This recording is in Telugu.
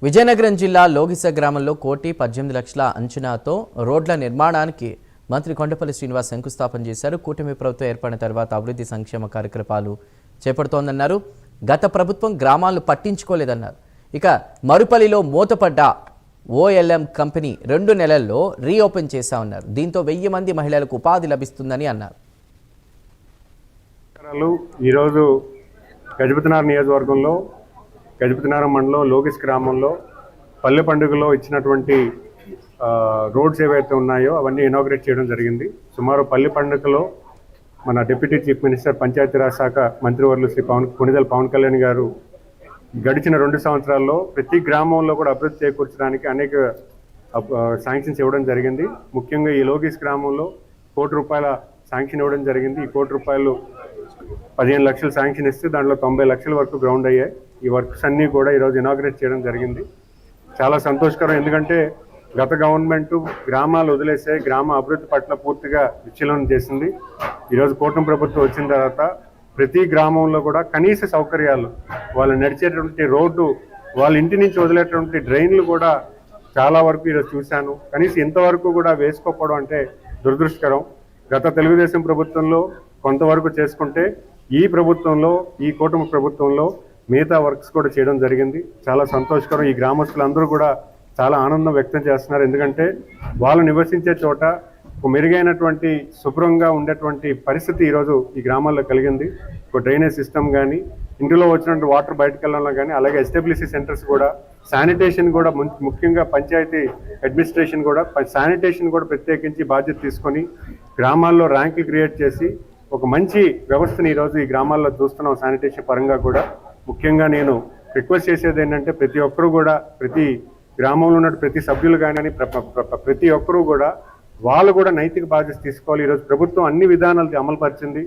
విజయనగరం జిల్లా లోగిస గ్రామంలో 1,18,00,000 అంచనాతో రోడ్ల నిర్మాణానికి మంత్రి కొండపల్లి శ్రీనివాస్ శంకుస్థాపన చేశారు. కూటమి ప్రభుత్వం ఏర్పడిన తర్వాత అభివృద్ధి సంక్షేమ కార్యక్రమాలు చేపడుతోందన్నారు. గత ప్రభుత్వం గ్రామాలను పట్టించుకోలేదన్నారు. ఇక మరుపల్లిలో మూతపడ్డ ఓఎల్ఎం కంపెనీ 2 నెలల్లో రీఓపెన్ చేశామన్నారు. దీంతో 1000 మంది మహిళలకు ఉపాధి లభిస్తుందని అన్నారు. ఈరోజు గజపతినగరం నియోజకవర్గంలో గజపతినగరం మండలం లోగిస్ గ్రామంలో పల్లె పండుగలో ఇచ్చినటువంటి రోడ్స్ ఏవైతే ఉన్నాయో అవన్నీ ఇనాగ్రేట్ చేయడం జరిగింది. సుమారు పల్లె పండుగలో మన డిప్యూటీ చీఫ్ మినిస్టర్ పంచాయతీరాజ్ శాఖ మంత్రివర్యులు శ్రీ కొణిదెల పవన్ కళ్యాణ్ గారు గడిచిన 2 సంవత్సరాల్లో ప్రతి గ్రామంలో కూడా అభివృద్ధి చేకూర్చడానికి అనేక శాంక్షన్స్ ఇవ్వడం జరిగింది. ముఖ్యంగా ఈ లోగిస్ గ్రామంలో ₹1,00,00,000 శాంక్షన్ ఇవ్వడం జరిగింది. ఈ ₹1,00,00,000 15 లక్షలు శాంక్షన్ ఇస్తే దాంట్లో 90 లక్షల వరకు గ్రౌండ్ అయ్యాయి. ఈ వర్క్స్ అన్నీ కూడా ఈరోజు ఇనాగ్రేట్ చేయడం జరిగింది. చాలా సంతోషకరం. ఎందుకంటే గత గవర్నమెంట్ గ్రామాలు వదిలేసే గ్రామ అభివృద్ధి పట్ల పూర్తిగా విచ్ఛిన్నం చేసింది. ఈరోజు కూటమి ప్రభుత్వం వచ్చిన తర్వాత ప్రతి గ్రామంలో కూడా కనీస సౌకర్యాలు, వాళ్ళు నడిచేటువంటి రోడ్డు, వాళ్ళ ఇంటి నుంచి వదిలేటువంటి డ్రైన్లు కూడా చాలా వరకు ఈరోజు చూశాను. కనీసం ఇంతవరకు కూడా వేసుకోకపోవడం అంటే దురదృష్టకరం. గత తెలుగుదేశం ప్రభుత్వంలో కొంతవరకు చేసుకుంటే ఈ ప్రభుత్వంలో, ఈ కూటమి ప్రభుత్వంలో మిగతా వర్క్స్ కూడా చేయడం జరిగింది. చాలా సంతోషకరం. ఈ గ్రామస్తులందరూ కూడా చాలా ఆనందం వ్యక్తం చేస్తున్నారు. ఎందుకంటే వాళ్ళు నివసించే చోట ఒక మెరుగైనటువంటి శుభ్రంగా ఉండేటువంటి పరిస్థితి ఈరోజు ఈ గ్రామాల్లో కలిగింది. ఒక డ్రైనేజ్ సిస్టమ్ కానీ, ఇంటిలో వచ్చినటువంటి వాటర్ బయటకు వెళ్ళడంలో కానీ, అలాగే ఎస్డబ్ల్యూసీ సెంటర్స్ కూడా, శానిటేషన్ కూడా, ముఖ్యంగా పంచాయతీ అడ్మినిస్ట్రేషన్ కూడా శానిటేషన్ కూడా ప్రత్యేకించి బాధ్యత తీసుకొని గ్రామాల్లో ర్యాంకులు క్రియేట్ చేసి ఒక మంచి వ్యవస్థను ఈరోజు ఈ గ్రామాల్లో చూస్తున్నాం. శానిటేషన్ పరంగా కూడా ముఖ్యంగా నేను రిక్వెస్ట్ చేసేది ఏంటంటే ప్రతి ఒక్కరూ కూడా, ప్రతి గ్రామంలో ఉన్న ప్రతి సభ్యులు కానీ ప్రతి ఒక్కరూ కూడా వాళ్ళు కూడా నైతిక బాధ్యత తీసుకోవాలి. ఈరోజు ప్రభుత్వం అన్ని విధానాలు అమలుపరిచింది.